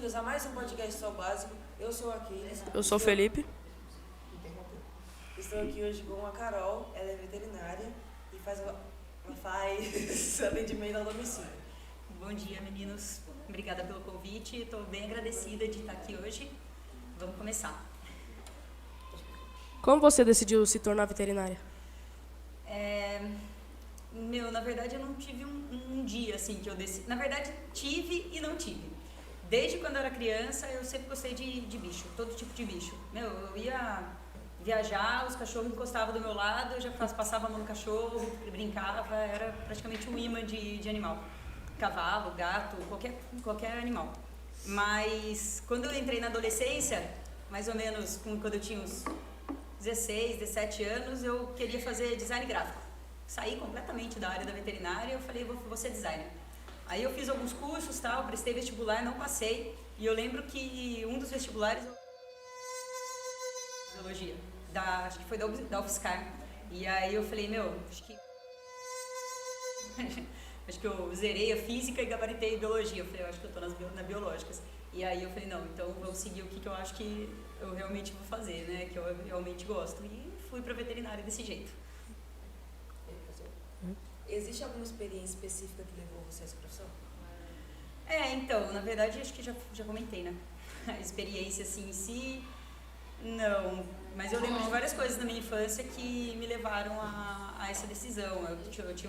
bem-vindos a mais um podcast Só Básico. Eu sou o Aquiles. Eu sou o Felipe. Estou aqui hoje com a Carol, ela é veterinária e faz atendimento ao domicílio. Bom dia, meninos. Obrigada pelo convite. Estou bem agradecida de estar aqui hoje. Vamos começar. Como você decidiu se tornar veterinária? Na verdade, eu não tive um dia assim que eu decidi. Na verdade, tive e não tive. Desde quando eu era criança, eu sempre gostei de bicho, todo tipo de bicho. Eu ia viajar, os cachorros encostavam do meu lado, eu já passava a mão no cachorro, brincava, era praticamente um imã de animal. Cavalo, gato, qualquer animal. Mas quando eu entrei na adolescência, mais ou menos quando eu tinha uns 16, 17 anos, eu queria fazer design gráfico. Saí completamente da área da veterinária, eu falei, vou ser designer. Aí eu fiz alguns cursos, tal, prestei vestibular, não passei. E eu lembro que um dos vestibulares, biologia, acho que foi da UFSCar. E aí eu falei, acho que eu zerei a física e gabaritei a biologia. Eu falei, eu acho que eu tô nas biológicas. E aí eu falei, não, então vamos seguir o que eu acho que eu realmente vou fazer, né? Que eu realmente gosto. E fui pra veterinária desse jeito. Existe alguma experiência específica que levou você a essa profissão? Então, na verdade, acho que já comentei, né? A experiência, assim, em si, não. Mas eu lembro de várias coisas na minha infância que me levaram a essa decisão. Eu tinha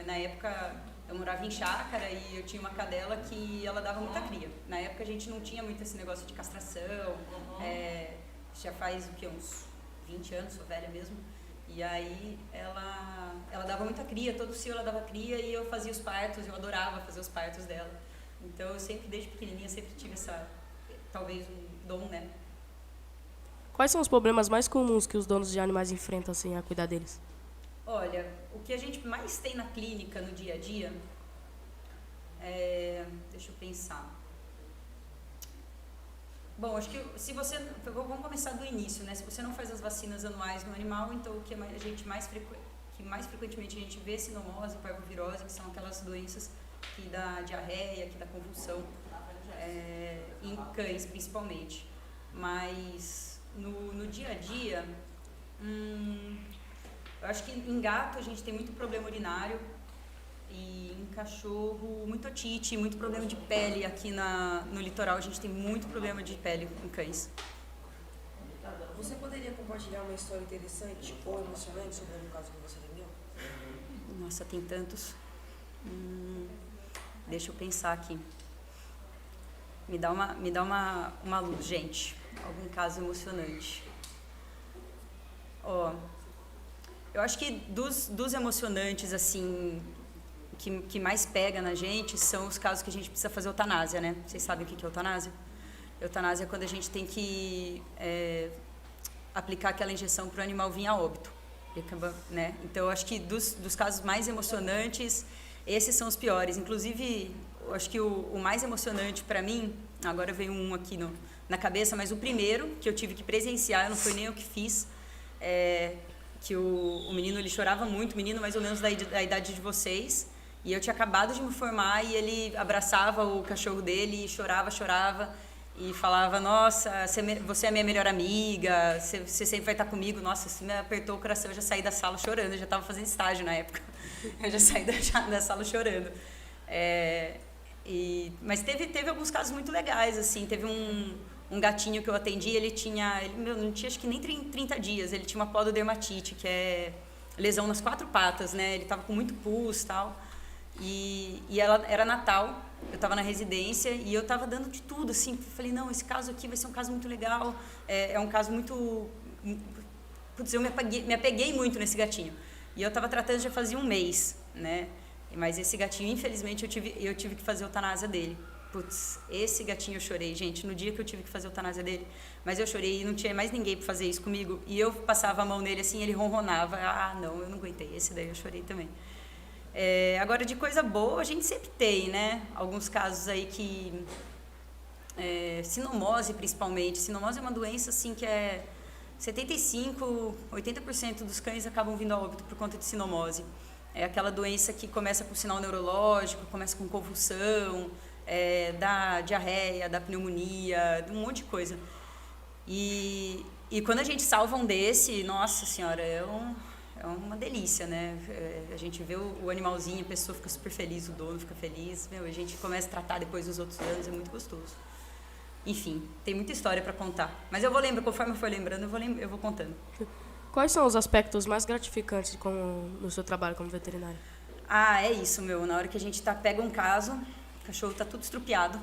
na época, eu morava em chácara e eu tinha uma cadela que ela dava muita cria. Na época, a gente não tinha muito esse negócio de castração. Já faz, uns 20 anos, sou velha mesmo. E aí ela dava muita cria, todo cio ela dava cria e eu fazia os partos, eu adorava fazer os partos dela. Então eu sempre, desde pequenininha, sempre tive talvez um dom, né? Quais são os problemas mais comuns que os donos de animais enfrentam assim, a cuidar deles? Olha, o que a gente mais tem na clínica no dia a dia deixa eu pensar. Bom, acho que vamos começar do início, né? Se você não faz as vacinas anuais no animal, então o que mais frequentemente a gente vê é sinomose, parvovirose, que são aquelas doenças que dá diarreia, que dá convulsão, em cães principalmente. Mas no dia a dia, eu acho que em gato a gente tem muito problema urinário, e em cachorro, muito otite, muito problema de pele. Aqui no litoral a gente tem muito problema de pele em cães. Você poderia compartilhar uma história interessante ou emocionante sobre algum caso que você atendeu? Nossa, tem tantos. Deixa eu pensar aqui. Me dá uma luz, gente. Algum caso emocionante. Eu acho que dos emocionantes, assim, que mais pega na gente são os casos que a gente precisa fazer eutanásia, né? Vocês sabem o que é eutanásia? Eutanásia é quando a gente tem que aplicar aquela injeção para o animal vir a óbito, né? Então, eu acho que dos casos mais emocionantes, esses são os piores. Inclusive, eu acho que o mais emocionante para mim, agora veio um aqui na cabeça, mas o primeiro que eu tive que presenciar, não foi nem eu que fiz, que o menino, ele chorava muito, menino mais ou menos da idade de vocês, e eu tinha acabado de me formar e ele abraçava o cachorro dele e chorava e falava, nossa, você é a minha melhor amiga, você sempre vai estar comigo. Nossa, isso me apertou o coração, eu já saí da sala chorando, eu já estava fazendo estágio na época, eu já saí da sala chorando. Mas teve alguns casos muito legais, assim, teve um gatinho que eu atendi, ele não tinha acho que nem 30 dias, ele tinha uma pododermatite, que é lesão nas 4 patas, né? Ele estava com muito pus e tal, e era Natal, eu estava na residência e eu estava dando de tudo, assim, falei, não, esse caso aqui vai ser um caso muito legal, é um caso muito... Putz, eu me apeguei muito nesse gatinho, e eu estava tratando já fazia um mês, né? Mas esse gatinho, infelizmente, eu tive que fazer a eutanásia dele. Putz, esse gatinho eu chorei, gente, no dia que eu tive que fazer a eutanásia dele. Mas eu chorei e não tinha mais ninguém para fazer isso comigo. E eu passava a mão nele assim, ele ronronava. Não, eu não aguentei. Esse daí eu chorei também. Agora, de coisa boa, a gente sempre tem, né? Alguns casos aí que... sinomose, principalmente. Sinomose é uma doença, assim, que 75%, 80% dos cães acabam vindo a óbito por conta de sinomose. É aquela doença que começa com sinal neurológico, começa com convulsão, da diarreia, da pneumonia, de um monte de coisa. E quando a gente salva um desse, nossa senhora, é uma delícia, né? A gente vê o animalzinho, a pessoa fica super feliz, o dono fica feliz, a gente começa a tratar depois dos outros anos, é muito gostoso. Enfim, tem muita história para contar. Mas eu vou lembrando, conforme eu for lembrando, eu vou contando. Quais são os aspectos mais gratificantes no seu trabalho como veterinário? É isso, na hora que a gente pega um caso, o cachorro tá tudo estrupiado,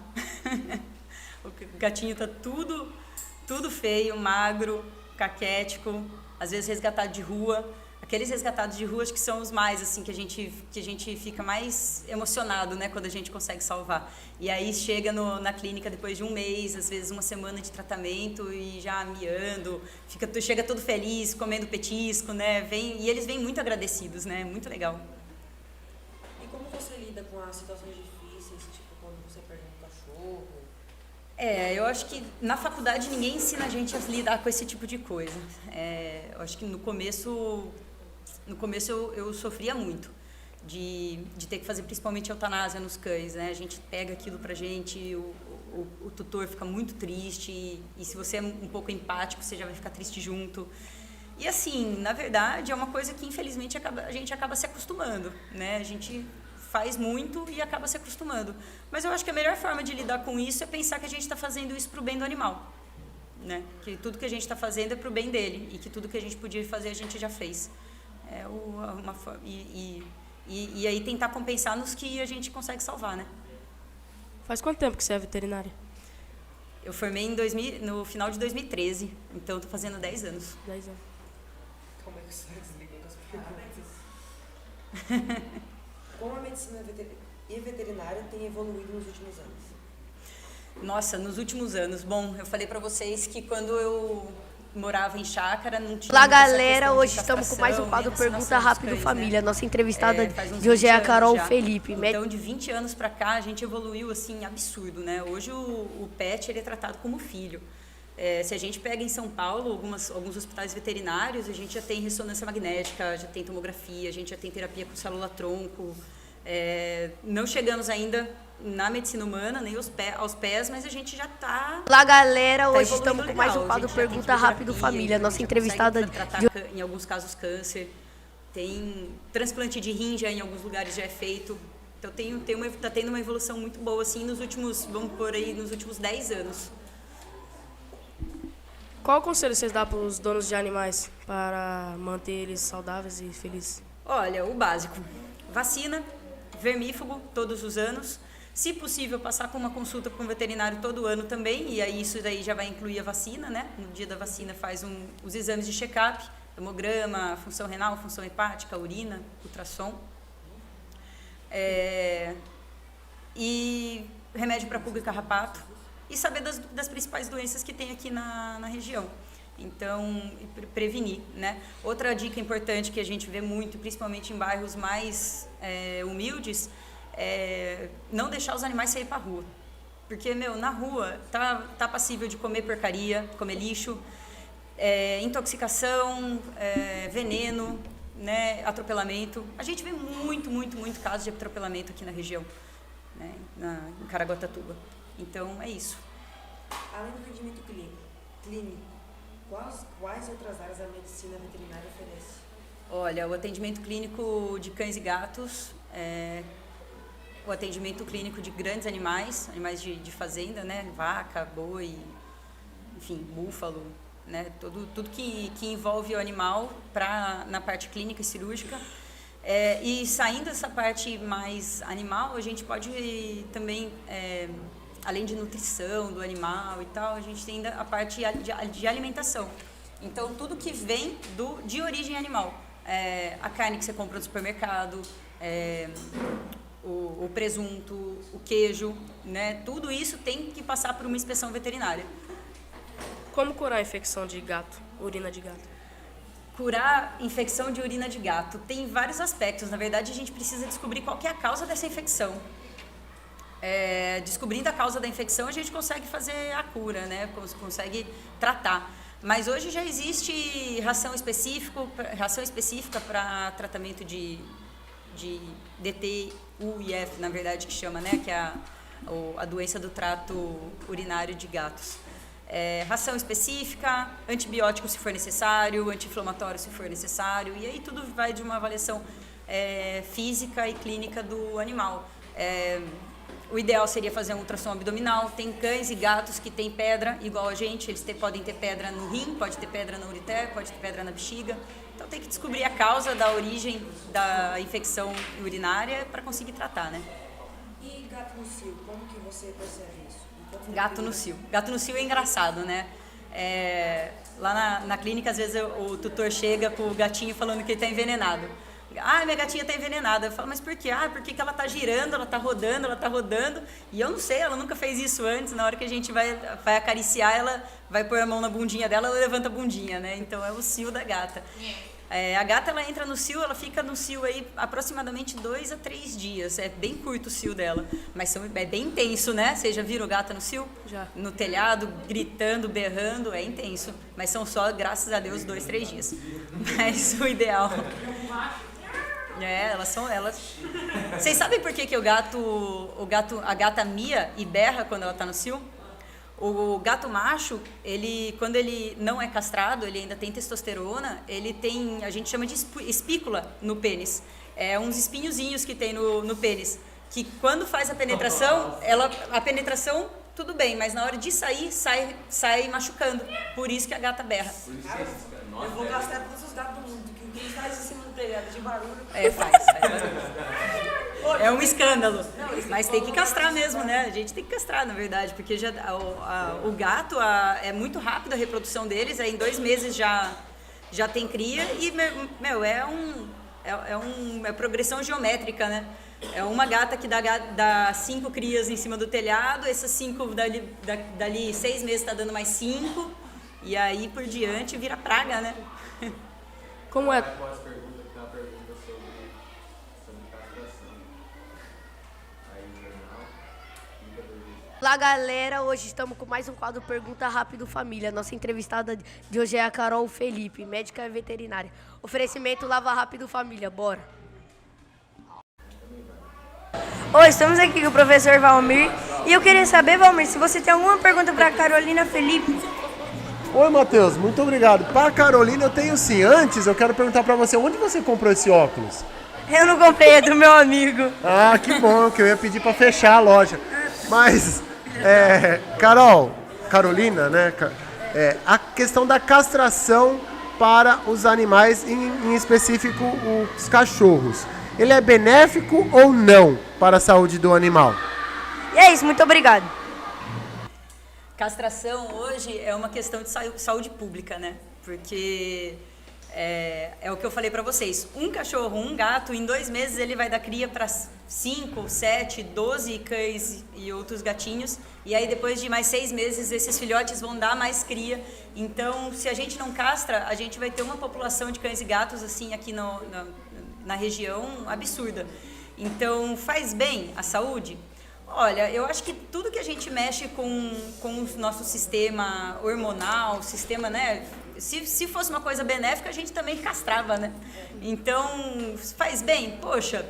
o gatinho tá tudo feio, magro, caquético, às vezes resgatado de rua. Aqueles resgatados de rua acho que são os mais, assim, que a gente fica mais emocionado, né, quando a gente consegue salvar. E aí chega na clínica depois de um mês, às vezes uma semana de tratamento e já miando, chega todo feliz, comendo petisco, né, e eles vêm muito agradecidos, né, muito legal. E como você lida com as situações difíceis, tipo quando você perde um cachorro? Eu acho que na faculdade ninguém ensina a gente a lidar com esse tipo de coisa. Eu acho que no começo eu sofria muito de ter que fazer principalmente eutanásia nos cães, né? A gente pega aquilo pra gente, o tutor fica muito triste e se você é um pouco empático, você já vai ficar triste junto. E assim, na verdade, é uma coisa que infelizmente a gente acaba se acostumando, né? A gente faz muito e acaba se acostumando. Mas eu acho que a melhor forma de lidar com isso é pensar que a gente está fazendo isso pro bem do animal, né? Que tudo que a gente está fazendo é pro bem dele e que tudo que a gente podia fazer a gente já fez. E aí tentar compensar nos que a gente consegue salvar, né? Faz quanto tempo que você é veterinária? Eu formei no final de 2013, então estou fazendo 10 anos. 10 anos. Como é que você desliga com as perguntas? Como a medicina veterinária tem evoluído nos últimos anos? Nossa, nos últimos anos. Bom, eu falei para vocês que quando eu morava em chácara, não tinha. Olá, galera. Hoje estamos com mais um quadro Pergunta Rápido Família. Né? Nossa entrevistada de hoje é a Carol Felipe. Então, de 20 anos para cá, a gente evoluiu assim absurdo, né? Hoje o pet ele é tratado como filho. Se a gente pega em São Paulo alguns hospitais veterinários, a gente já tem ressonância magnética, já tem tomografia, a gente já tem terapia com célula-tronco. Não chegamos ainda na medicina humana, nem aos pés, mas a gente já está... Olá, galera. Hoje estamos com mais um quadro Pergunta Rápido Família. Nossa entrevistada de... Em alguns casos, câncer. Tem transplante de rim, já em alguns lugares já é feito. Então, está tendo uma evolução muito boa, assim, nos últimos 10 anos. Qual conselho vocês dão para os donos de animais para manter eles saudáveis e felizes? Olha, o básico. Vacina, vermífugo, todos os anos. Se possível, passar por uma consulta com um veterinário todo ano também, e aí isso daí já vai incluir a vacina, né? No dia da vacina faz os exames de check-up, hemograma, função renal, função hepática, urina, ultrassom. E remédio para pulga e carrapato. E saber das principais doenças que tem aqui na região. Então, prevenir, né? Outra dica importante que a gente vê muito, principalmente em bairros mais humildes, não deixar os animais sair para a rua. Porque, na rua tá passível de comer porcaria, comer lixo, intoxicação, veneno, né, atropelamento. A gente vê muito casos de atropelamento aqui na região, né, em Caraguatatuba. Então, é isso. Além do rendimento clínico, quais outras áreas a medicina veterinária oferece? Olha, o atendimento clínico de cães e gatos, o atendimento clínico de grandes animais de fazenda, né? Vaca, boi, enfim, búfalo, né? Tudo que envolve o animal na parte clínica e cirúrgica. E saindo dessa parte mais animal, a gente pode também, além de nutrição do animal e tal, a gente tem ainda a parte de alimentação. Então, tudo que vem de origem animal. A carne que você compra no supermercado, o presunto, o queijo, né? Tudo isso tem que passar por uma inspeção veterinária. Como curar a infecção de gato, urina de gato? Curar infecção de urina de gato tem vários aspectos. Na verdade, a gente precisa descobrir qual que é a causa dessa infecção. Descobrindo a causa da infecção, a gente consegue fazer a cura, né? Consegue tratar. Mas hoje já existe ração específica para tratamento de DT, UIF, na verdade, que chama, né? Que é a doença do trato urinário de gatos. Ração específica, antibiótico se for necessário, anti-inflamatório se for necessário, e aí tudo vai de uma avaliação física e clínica do animal. O ideal seria fazer um ultrassom abdominal. Tem cães e gatos que têm pedra, igual a gente, eles podem ter pedra no rim, pode ter pedra no ureter, pode ter pedra na bexiga. Então tem que descobrir a causa da origem da infecção urinária para conseguir tratar, né? E gato no cio, como que você percebe isso? Gato no cio. Gato no cio é engraçado, né? Lá na clínica, às vezes o tutor chega com o gatinho falando que ele está envenenado. Minha gatinha está envenenada. Eu falo, mas por quê? Porque ela está girando, ela está rodando. E eu não sei, ela nunca fez isso antes. Na hora que a gente vai acariciar, ela vai pôr a mão na bundinha dela, ela levanta a bundinha, né? Então é o cio da gata. A gata, ela entra no cio, ela fica no cio aí aproximadamente 2 a 3 dias. É bem curto o cio dela, mas é bem intenso, né? Vocês já viram gata no cio? Já. No telhado, gritando, berrando, é intenso. Mas são só, graças a Deus, 2, 3 dias. Mas o ideal... elas... Vocês sabem por que a gata mia e berra quando ela está no cio? O gato macho, quando ele não é castrado, ele ainda tem testosterona, ele tem, a gente chama de espícula no pênis. Uns espinhozinhos que tem no pênis, que quando faz a penetração, tudo bem, mas na hora de sair, sai machucando. Por isso que a gata berra. Eu vou gastar todos os gatos do mundo, que o que faz em cima do telhado de barulho... Faz barulho. É um escândalo. Mas tem que castrar mesmo, né? A gente tem que castrar, na verdade, porque o gato, é muito rápido a reprodução deles, em 2 meses já tem cria e, é progressão geométrica, né? É uma gata que dá 5 crias em cima do telhado, essas 5 dali 6 meses está dando mais 5, e aí por diante vira praga, né? Como é? Após pergunta, tem uma pergunta sobre castração. Aí, Olá, galera. Hoje estamos com mais um quadro Pergunta Rápido Família. Nossa entrevistada de hoje é a Carol Felipe, médica veterinária. Oferecimento Lava Rápido Família. Bora. Oi, estamos aqui com o professor Valmir. E eu queria saber, Valmir, se você tem alguma pergunta para a Carolina Felipe. Oi, Matheus, muito obrigado. Para a Carolina eu tenho sim. Antes, eu quero perguntar para você, onde você comprou esse óculos? Eu não comprei, é do meu amigo. Ah, que bom, que eu ia pedir para fechar a loja. Mas, Carolina, né? A questão da castração para os animais, em específico os cachorros. Ele é benéfico ou não para a saúde do animal? E é isso, muito obrigado. Castração hoje é uma questão de saúde pública, né? Porque é o que eu falei para vocês. Um cachorro, um gato, em 2 meses ele vai dar cria para 5, 7, 12 cães e outros gatinhos. E aí depois de mais 6 meses esses filhotes vão dar mais cria. Então, se a gente não castra, a gente vai ter uma população de cães e gatos assim aqui na região absurda. Então, faz bem à saúde? Olha, eu acho que tudo que a gente mexe com o nosso sistema hormonal, sistema, né? Se fosse uma coisa benéfica, a gente também castrava, né? Então, faz bem? Poxa,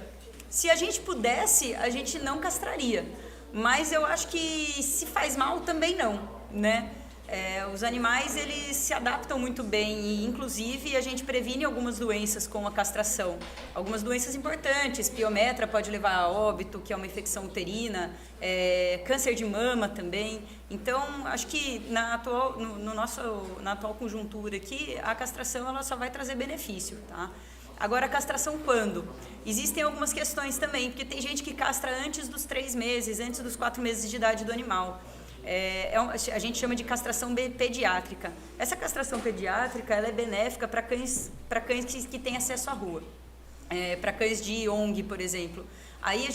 se a gente pudesse, a gente não castraria. Mas eu acho que se faz mal, também não, né? Os animais, eles se adaptam muito bem e, inclusive, a gente previne algumas doenças com a castração. Algumas doenças importantes, piometra pode levar a óbito, que é uma infecção uterina, câncer de mama também. Então, acho que na atual conjuntura aqui, a castração ela só vai trazer benefício, tá? Agora, a castração quando? Existem algumas questões também, porque tem gente que castra antes dos 3 meses, antes dos 4 meses de idade do animal. A gente chama de castração pediátrica. Essa castração pediátrica ela é benéfica para cães que têm acesso à rua. Para cães de ONG, por exemplo. Aí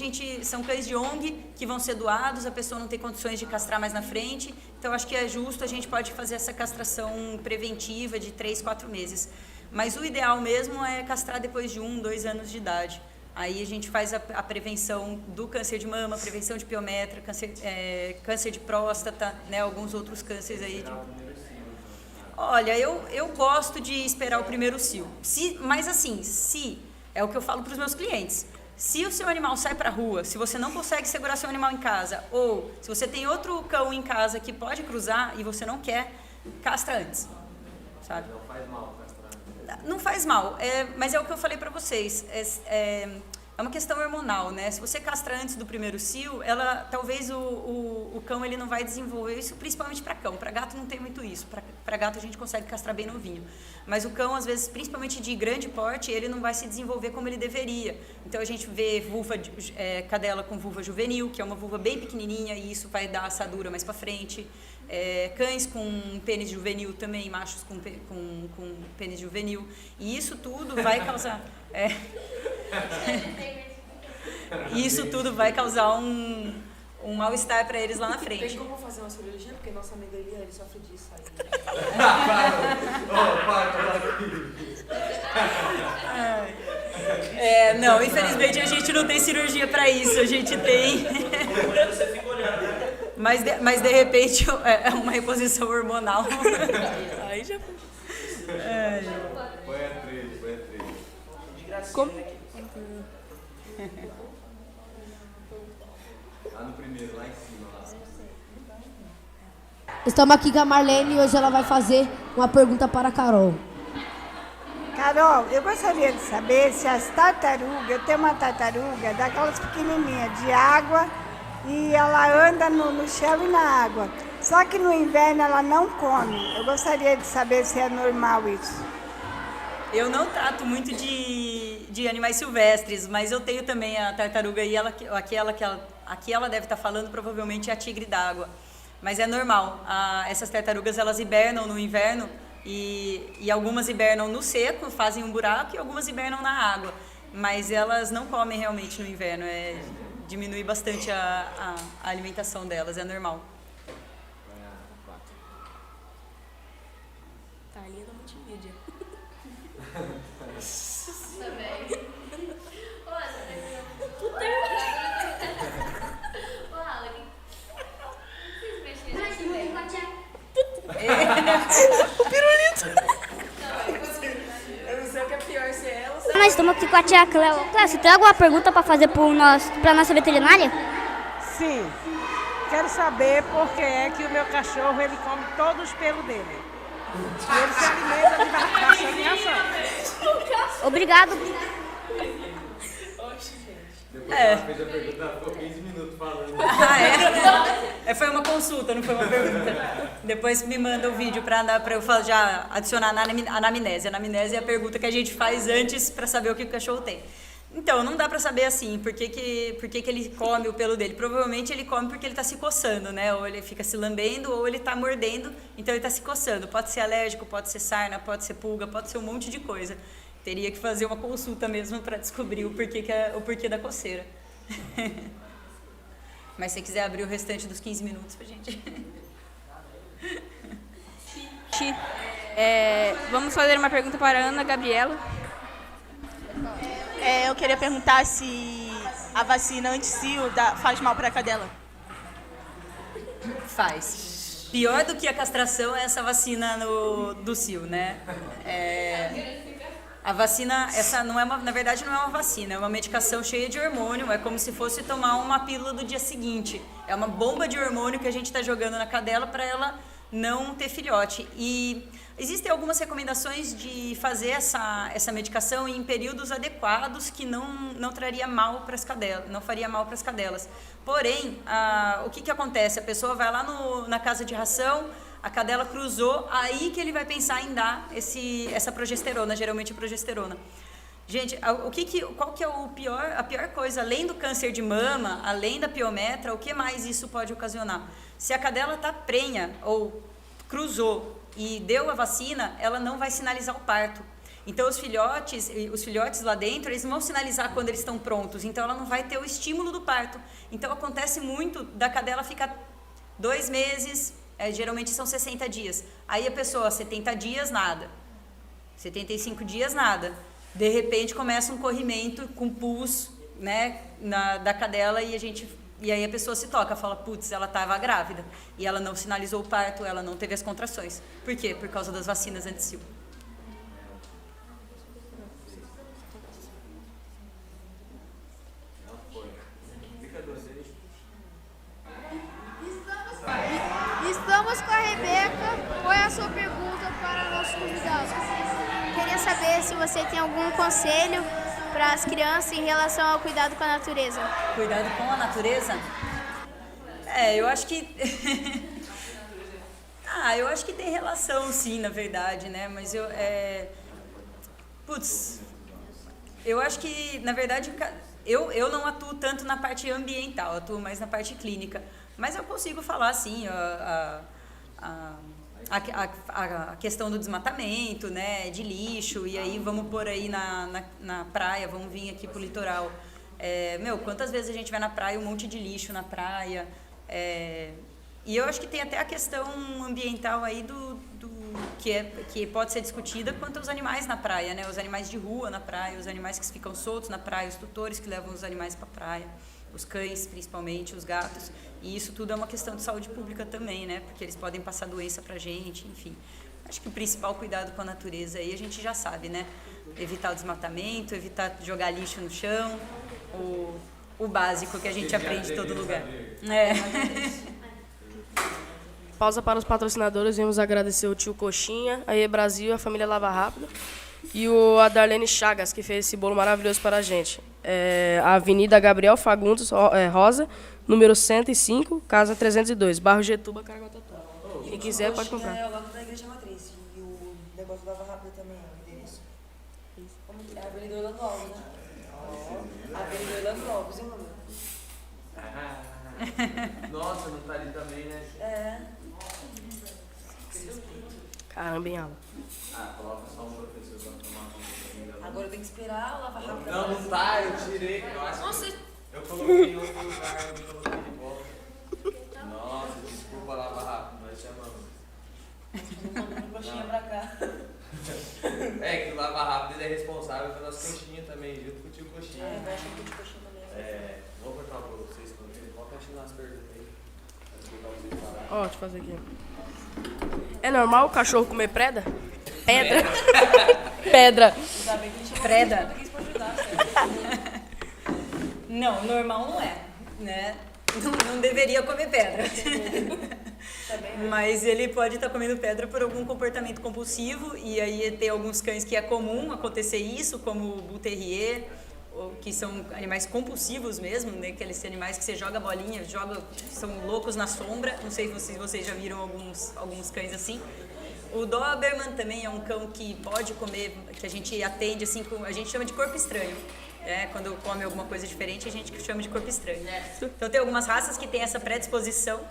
são cães de ONG que vão ser doados, a pessoa não tem condições de castrar mais na frente, então acho que é justo, a gente pode fazer essa castração preventiva de 3, 4 meses. Mas o ideal mesmo é castrar depois de 1, 2 anos de idade. Aí a gente faz a prevenção do câncer de mama, prevenção de piometra, câncer de próstata, né, alguns outros cânceres aí. Olha, eu gosto de esperar o primeiro cio. Mas assim, é o que eu falo para os meus clientes. Se o seu animal sai para a rua, se você não consegue segurar seu animal em casa, ou se você tem outro cão em casa que pode cruzar e você não quer, castra antes, sabe? Não faz mal castrar. Não faz mal, mas é o que eu falei para vocês, é uma questão hormonal, né? Se você castra antes do primeiro cio, talvez o cão ele não vai desenvolver isso, principalmente para cão. Para gato não tem muito isso. Para gato a gente consegue castrar bem novinho. Mas o cão, às vezes, principalmente de grande porte, ele não vai se desenvolver como ele deveria. Então a gente vê cadela com vulva juvenil, que é uma vulva bem pequenininha e isso vai dar assadura mais para frente. Cães com pênis juvenil também, machos com pênis juvenil. E isso tudo vai causar... Isso tudo vai causar um mal-estar para eles lá na frente. Tem como fazer uma cirurgia? Porque nossa amiga ele sofre disso aí. Não, infelizmente a gente não tem cirurgia para isso. A gente tem... Mas de repente é uma reposição hormonal. Aí já foi. Põe a trilha. Lá no primeiro, lá em cima. Lá. Estamos aqui com a Marlene e hoje ela vai fazer uma pergunta para a Carol. Carol, eu gostaria de saber se as tartarugas, eu tenho uma tartaruga daquelas pequenininhas de água e ela anda no chão e na água. Só que no inverno ela não come. Eu gostaria de saber se é normal isso. Eu não trato muito de animais silvestres, mas eu tenho também a tartaruga e aqui ela deve estar falando provavelmente é a tigre d'água. Mas é normal, essas tartarugas elas hibernam no inverno e algumas hibernam no seco, fazem um buraco e algumas hibernam na água. Mas elas não comem realmente no inverno, diminui bastante a alimentação delas, é normal. Tá, linha da multimídia. Eu não sei o que é pior, se é ela ou se Nós estamos aqui com a tia Cléo. Cléo, você tem alguma pergunta para fazer para nossa veterinária? Sim. Quero saber por que é que o meu cachorro ele come todos os pelos dele. E ele se alimenta de bastante ração. Obrigado. Depois ela fez a pergunta, ela ficou 15 minutos falando. Foi uma consulta, não foi uma pergunta. Depois me manda o vídeo para eu já adicionar na anamnese. A anamnese é a pergunta que a gente faz antes para saber o que o cachorro tem. Então, não dá para saber assim, por que ele come o pelo dele. Provavelmente ele come porque ele está se coçando, né? Ou ele fica se lambendo, ou ele está mordendo, então ele está se coçando. Pode ser alérgico, pode ser sarna, pode ser pulga, pode ser um monte de coisa. Teria que fazer uma consulta mesmo para descobrir o porquê da coceira. Mas se você quiser abrir o restante dos 15 minutos pra gente. Vamos fazer uma pergunta para a Ana Gabriela. Eu queria perguntar se a vacina anti-cio faz mal para a cadela. Faz. Pior do que a castração é essa vacina do cio, né? A vacina, na verdade não é uma vacina, é uma medicação cheia de hormônio, é como se fosse tomar uma pílula do dia seguinte. É uma bomba de hormônio que a gente está jogando na cadela para ela não ter filhote. E existem algumas recomendações de fazer essa medicação em períodos adequados que não traria mal para as cadelas, não faria mal para as cadelas. Porém, o que acontece? A pessoa vai lá na casa de ração, a cadela cruzou, aí que ele vai pensar em dar essa progesterona, geralmente a progesterona. Gente, qual que é a pior coisa, além do câncer de mama, além da piometra, o que mais isso pode ocasionar? Se a cadela está prenha ou cruzou e deu a vacina, ela não vai sinalizar o parto. Então, os filhotes lá dentro, eles não vão sinalizar quando eles estão prontos, então ela não vai ter o estímulo do parto. Então, acontece muito da cadela ficar 2 meses, geralmente são 60 dias. Aí a pessoa, 70 dias, nada. 75 dias, nada. De repente começa um corrimento com pus, né, da cadela e aí a pessoa se toca, fala, putz, ela estava grávida e ela não sinalizou o parto, ela não teve as contrações. Por quê? Por causa das vacinas anti-cio. Qual é a sua pergunta para nosso convidado? Queria saber se você tem algum conselho para as crianças em relação ao cuidado com a natureza. Cuidado com a natureza? Eu acho que... eu acho que tem relação, sim, na verdade, né? Mas eu acho que, na verdade, eu não atuo tanto na parte ambiental, eu atuo mais na parte clínica. Mas eu consigo falar, sim, a questão do desmatamento, né, de lixo, e aí vamos pôr aí na praia, vamos vir aqui pro litoral. Quantas vezes a gente vai na praia, um monte de lixo na praia, e eu acho que tem até a questão ambiental aí que pode ser discutida quanto aos animais na praia, né, os animais de rua na praia, os animais que ficam soltos na praia, os tutores que levam os animais para a praia, os cães principalmente, os gatos, e isso tudo é uma questão de saúde pública também, né, porque eles podem passar doença pra gente, enfim. Acho que o principal cuidado com a natureza aí a gente já sabe, né, evitar o desmatamento, evitar jogar lixo no chão, o básico que a gente aprende em todo lugar. Pausa para os patrocinadores, vamos agradecer o tio Coxinha, a E Brasil, a família Lava Rápido e a Darlene Chagas, que fez esse bolo maravilhoso para a gente. A Avenida Gabriel Fagundes Rosa, número 105, casa 302, bairro Getuba, Caraguatatuba. Quem quiser pode comprar. É o lado da Igreja Matriz. E o negócio do Lava Rápido também, o endereço. Como que é? A Avenida Orlando Alves, né? Avenida Orlando Alves, hein, mano? Nossa, não tá ali também, né? Caramba, em aula. Coloca só um professor pra tomar conta. Agora eu tenho que esperar o Lava Rápido. Não tá, eu tirei. Nossa, eu coloquei em outro lugar, eu coloquei de volta. Nossa, desculpa, Lava Rápido, nós chamamos. um coxinha pra cá. Que o Lava Rápido ele é responsável pelas coxinhas também, junto com o tio Coxinha. Vai achar que o tio Coxinha também. Vou cortar pra vocês, pode continuar as perguntas aí. Deixa eu fazer aqui. É normal o cachorro comer pedra? Pedra. Preda. Não, normal não é, né? Não deveria comer pedra. Mas ele pode estar comendo pedra por algum comportamento compulsivo, e aí tem alguns cães que é comum acontecer isso, como o Bull Terrier, que são animais compulsivos mesmo, né? Aqueles animais que você joga bolinha, são loucos na sombra. Não sei se vocês já viram alguns cães assim. O Doberman também é um cão que pode comer, que a gente atende assim, a gente chama de corpo estranho. Quando come alguma coisa diferente, a gente chama de corpo estranho. Então tem algumas raças que têm essa predisposição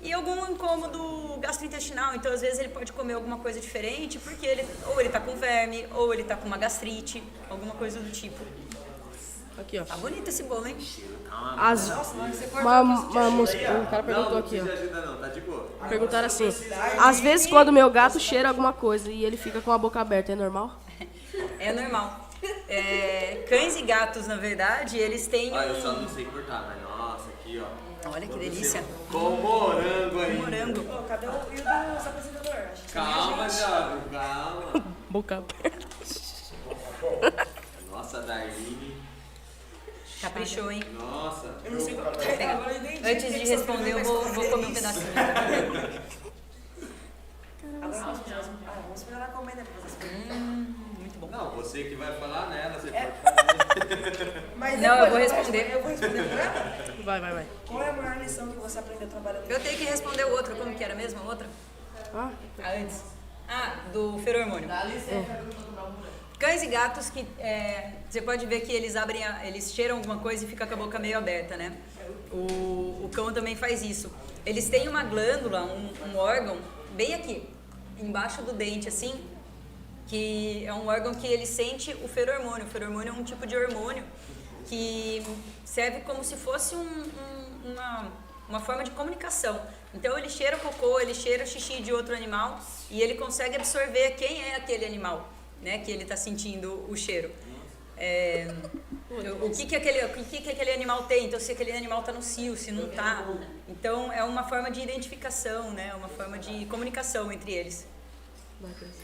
e algum incômodo gastrointestinal. Então às vezes ele pode comer alguma coisa diferente porque ele tá com verme, ou ele tá com uma gastrite, alguma coisa do tipo. Aqui, ó. Tá bonito esse bolo, hein? O cara perguntou aqui, ó. Não ajuda não, tá de boa. Perguntaram assim: às vezes quando meu gato cheira alguma coisa e ele fica com a boca aberta, é normal? É normal. Cães e gatos, na verdade, eles têm eu só não sei cortar, mas nossa, aqui, ó. Olha que delícia. Com morango aí. Morango. Cadê o dos apresentadores? Calma, Thiago, calma. Boca aberta. Nossa, Darlene. Caprichou, hein? Nossa. Eu não sei como Antes de responder, eu vou comer um pedacinho. Vamos esperar a comida pra vocês. Muito bom. Não, você que vai falar nela, você pode fazer. Mas não, eu vou responder. Eu vou responder pra ela? Vai. Qual é a maior lição que você aprendeu trabalhando? Eu tenho que responder o outro. Como que era mesmo a outra? Antes. Do feromônio. Cães e gatos que você pode ver que eles cheiram alguma coisa e fica com a boca meio aberta, né? O cão também faz isso. Eles têm uma glândula, um órgão bem aqui, embaixo do dente, assim, que é um órgão que ele sente o feromônio. O feromônio é um tipo de hormônio que serve como se fosse uma forma de comunicação. Então ele cheira o cocô, ele cheira o xixi de outro animal e ele consegue absorver quem é aquele animal, né, que ele está sentindo o cheiro. O que aquele animal tem, então se aquele animal está no cio, se não está. Então é uma forma de identificação, né, uma forma de comunicação entre eles.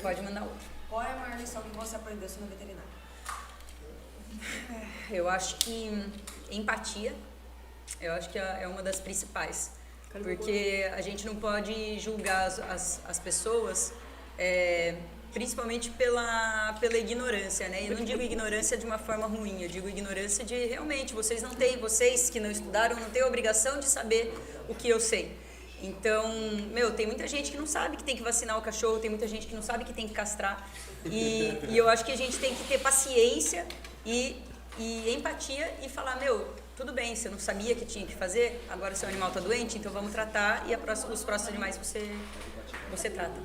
Pode mandar outro. Qual é a maior lição que você aprendeu sendo veterinário? Eu acho que empatia, eu acho que é uma das principais. Porque a gente não pode julgar as pessoas, principalmente pela ignorância, né? E eu não digo ignorância de uma forma ruim, eu digo ignorância de realmente, vocês que não estudaram, não têm a obrigação de saber o que eu sei. Então, tem muita gente que não sabe que tem que vacinar o cachorro, tem muita gente que não sabe que tem que castrar. E eu acho que a gente tem que ter paciência e empatia e falar, tudo bem, você não sabia que tinha que fazer, agora seu animal está doente, então vamos tratar e os próximos animais você trata.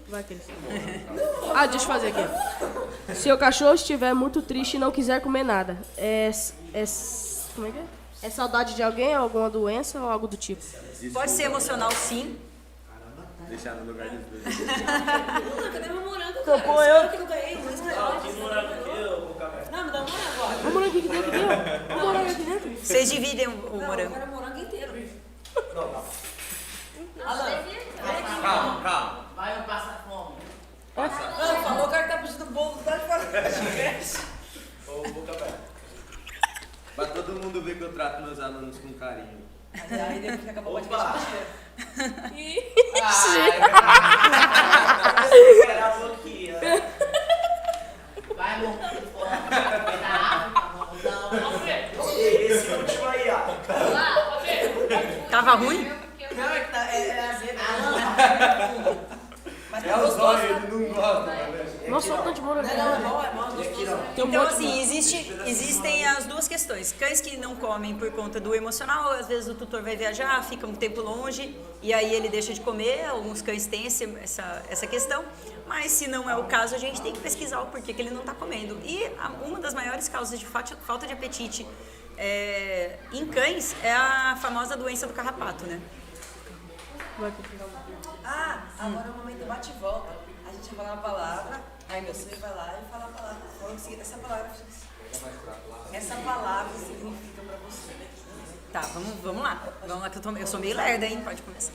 Vai, Cris. Deixa eu fazer aqui. Se o cachorro estiver muito triste e não quiser comer nada, como é que é? É saudade de alguém, alguma doença ou algo do tipo? Pode ser emocional, sim. Deixar no lugar dos dois. Cadê meu morango? Topou eu. Que eu ganhei, mas Que morango aqui, eu vou café. Não, me dá um morango agora. O morango aqui dentro, ó. O morango aqui dentro. Vocês dividem o morango. Eu quero o morango inteiro. Não, calma. Alan, Calma. vai ou passa fome? Não, falou, o cara tá pedindo bolo, tá de fora. Ô, café. Pra todo mundo ver que eu trato meus alunos com carinho. Aí depois que acabou o podcast. Era a boquinha. Vai, amor. Esse último aí, ó. Tava ruim? Não, é que é azedo. Mas É os olhos, ele não gosta. Nossa, olha o tanto de morango. Não, é bom, gostoso. Então, assim, existem as duas questões. Cães que não comem por conta do emocional, às vezes o tutor vai viajar, fica um tempo longe, e aí ele deixa de comer. Alguns cães têm essa questão, mas se não é o caso, a gente tem que pesquisar o porquê que ele não está comendo. E uma das maiores causas de falta de apetite em cães é a famosa doença do carrapato, né? Agora é o momento bate e volta. A gente vai falar uma palavra, aí meu filho vai lá e fala a palavra. Falando o seguinte, essa palavra significa pra você. Tá, vamos lá. Vamos lá que eu sou meio lerda, hein? Pode começar.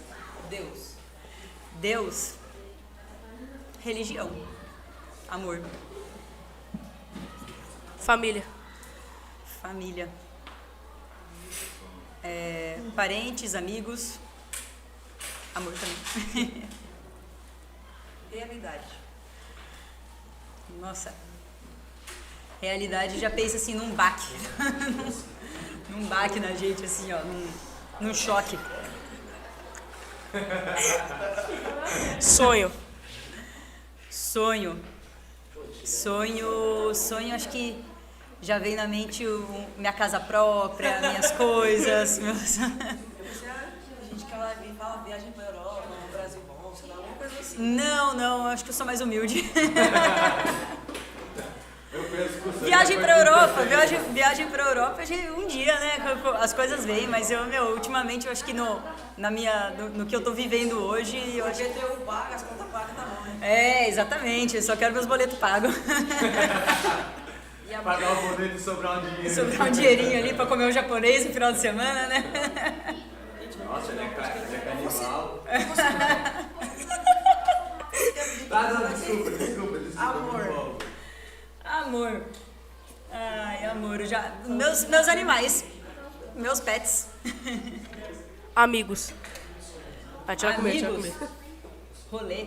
Deus. Religião. Amor. Família. Parentes, amigos. Amor também. Realidade. Nossa. Realidade já pensa assim num baque. Num baque na gente, assim, ó. Num choque. Sonho. Sonho, acho que já vem na mente minha casa própria, minhas coisas, meus... A gente que ela fala viagem pra Europa, um Brasil bom, sei lá, alguma coisa assim. Não, acho que eu sou mais humilde. Viagem pra Europa, um dia, né, as coisas vêm, mas ultimamente eu acho que no que eu tô vivendo hoje... O GTU paga, as contas pagas, tá bom, né? Exatamente, eu só quero meus boletos pagos. Pagar o boleto e sobrar um dinheiro. Sobrar um dinheirinho ali pra comer um japonês no final de semana, né? Nossa, ele é canibal. Desculpa. Amor. Ai, amor. Meus animais. Meus pets. Amigos. Deixa eu comer. Rolê.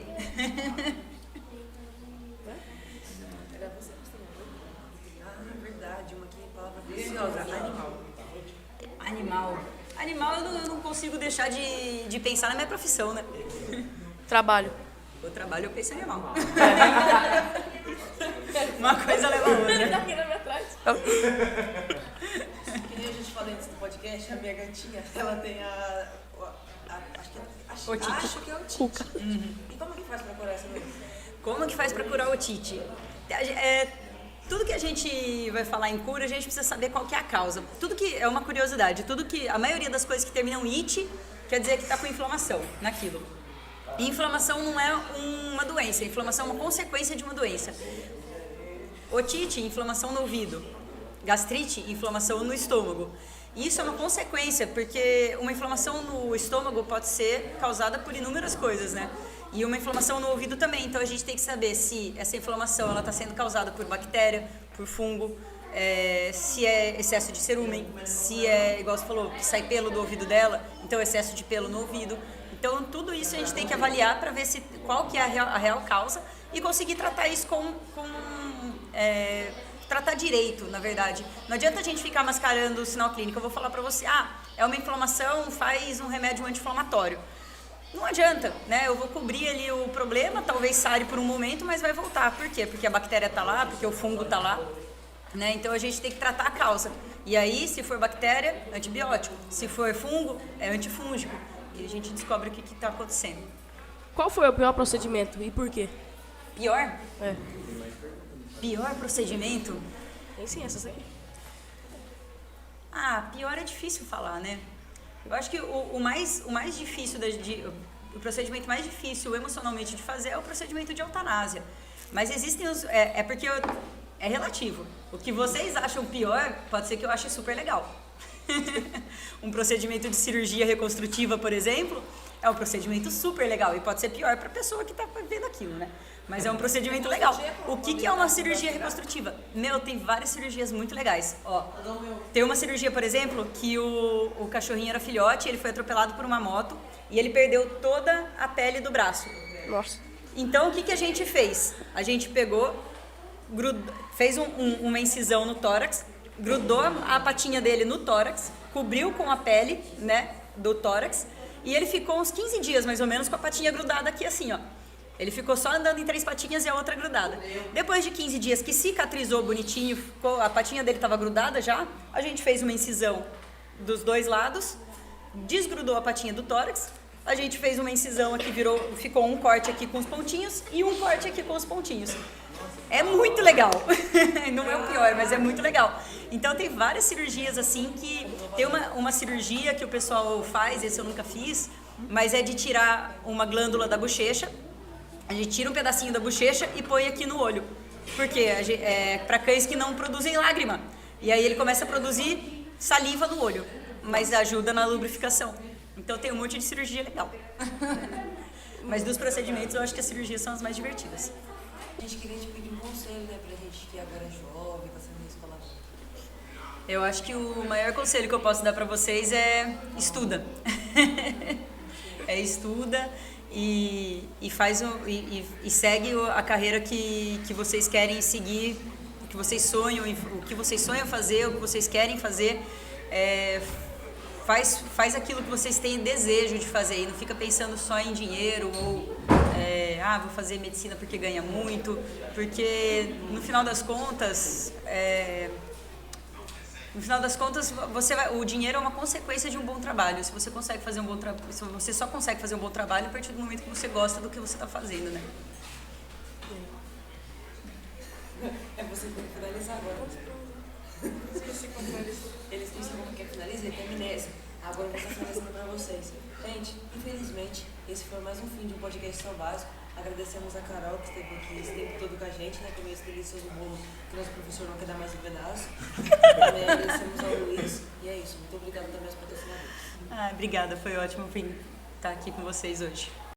Verdade, uma palavra deliciosa. Animal eu não consigo deixar de pensar na minha profissão, né? Trabalho. O trabalho eu penso em animal. Uma coisa leva a outra. Que nem a gente falou antes do podcast, a minha gatinha, ela tem acho que é otite. E como que faz pra curar essa doença? Como que faz pra curar otite? Tudo que a gente vai falar em cura, a gente precisa saber qual que é a causa. Tudo que é uma curiosidade, a maioria das coisas que terminam it quer dizer que está com inflamação naquilo. E inflamação não é uma doença, inflamação é uma consequência de uma doença. Otite, inflamação no ouvido. Gastrite, inflamação no estômago. E isso é uma consequência, porque uma inflamação no estômago pode ser causada por inúmeras coisas, né? E uma inflamação no ouvido também. Então a gente tem que saber se essa inflamação está sendo causada por bactéria, por fungo, se é excesso de cerúmen, se é, igual você falou, que sai pelo do ouvido dela, então excesso de pelo no ouvido. Então, tudo isso a gente tem que avaliar para ver qual que é a real causa e conseguir tratar isso tratar direito, na verdade. Não adianta a gente ficar mascarando o sinal clínico. Eu vou falar para você, é uma inflamação, faz um remédio anti-inflamatório. Não adianta, né? Eu vou cobrir ali o problema, talvez sare por um momento, mas vai voltar. Por quê? Porque a bactéria está lá, porque o fungo está lá, né? Então a gente tem que tratar a causa. E aí, se for bactéria, antibiótico. Se for fungo, é antifúngico. E a gente descobre o que está acontecendo. Qual foi o pior procedimento e por quê? Pior? Pior procedimento? Tem sim, essas aqui. Pior é difícil falar, né? Eu acho que o mais difícil, o procedimento mais difícil emocionalmente de fazer é o procedimento de eutanásia. Mas existem porque é relativo. O que vocês acham pior, pode ser que eu ache super legal. Um procedimento de cirurgia reconstrutiva, por exemplo, é um procedimento super legal e pode ser pior para a pessoa que está vendo aquilo, né? Mas é um procedimento legal. O que é uma cirurgia reconstrutiva? Tem várias cirurgias muito legais. Tem uma cirurgia, por exemplo, que o cachorrinho era filhote, ele foi atropelado por uma moto e ele perdeu toda a pele do braço. Nossa. Então, o que a gente fez? A gente pegou, fez uma incisão no tórax, grudou a patinha dele no tórax, cobriu com a pele, né, do tórax, e ele ficou uns 15 dias, mais ou menos, com a patinha grudada aqui assim, ó. Ele ficou só andando em 3 patinhas e a outra grudada. Depois de 15 dias que cicatrizou bonitinho, a patinha dele estava grudada já, a gente fez uma incisão dos 2 lados, desgrudou a patinha do tórax, a gente fez uma incisão aqui, ficou um corte aqui com os pontinhos e um corte aqui com os pontinhos. É muito legal. Não é o pior, mas é muito legal. Então tem várias cirurgias assim que... Tem uma cirurgia que o pessoal faz, esse eu nunca fiz, mas é de tirar uma glândula da bochecha. A gente tira um pedacinho da bochecha e põe aqui no olho. Por quê? Para cães que não produzem lágrima. E aí ele começa a produzir saliva no olho, mas ajuda na lubrificação. Então tem um monte de cirurgia legal. Mas dos procedimentos eu acho que as cirurgias são as mais divertidas. A gente queria te pedir um conselho, né, pra gente que agora é jovem, tá saindo da escola. Eu acho que o maior conselho que eu posso dar pra vocês é estuda. Estuda e segue a carreira que vocês querem seguir, o que vocês sonham fazer, o que vocês querem fazer. Faz aquilo que vocês têm desejo de fazer e não fica pensando só em dinheiro ou vou fazer medicina porque ganha muito, porque no final das contas o dinheiro é uma consequência de um bom trabalho. Se você consegue fazer você só consegue fazer um bom trabalho a partir do momento que você gosta do que você está fazendo, né? Você tem que finalizar agora. Eles pensam como que finaliza, ele tem amnésia. Agora eu vou estar finalizando para vocês. Gente, infelizmente, esse foi mais um fim de um podcast Só Básico. Agradecemos a Carol, que esteve aqui esse tempo todo com a gente, né? Comeu esse delicioso bolo que nosso professor não quer dar mais um pedaço. Também agradecemos ao Luiz. E é isso. Muito obrigada também aos patrocinadores. Obrigada, foi ótimo estar aqui com vocês hoje.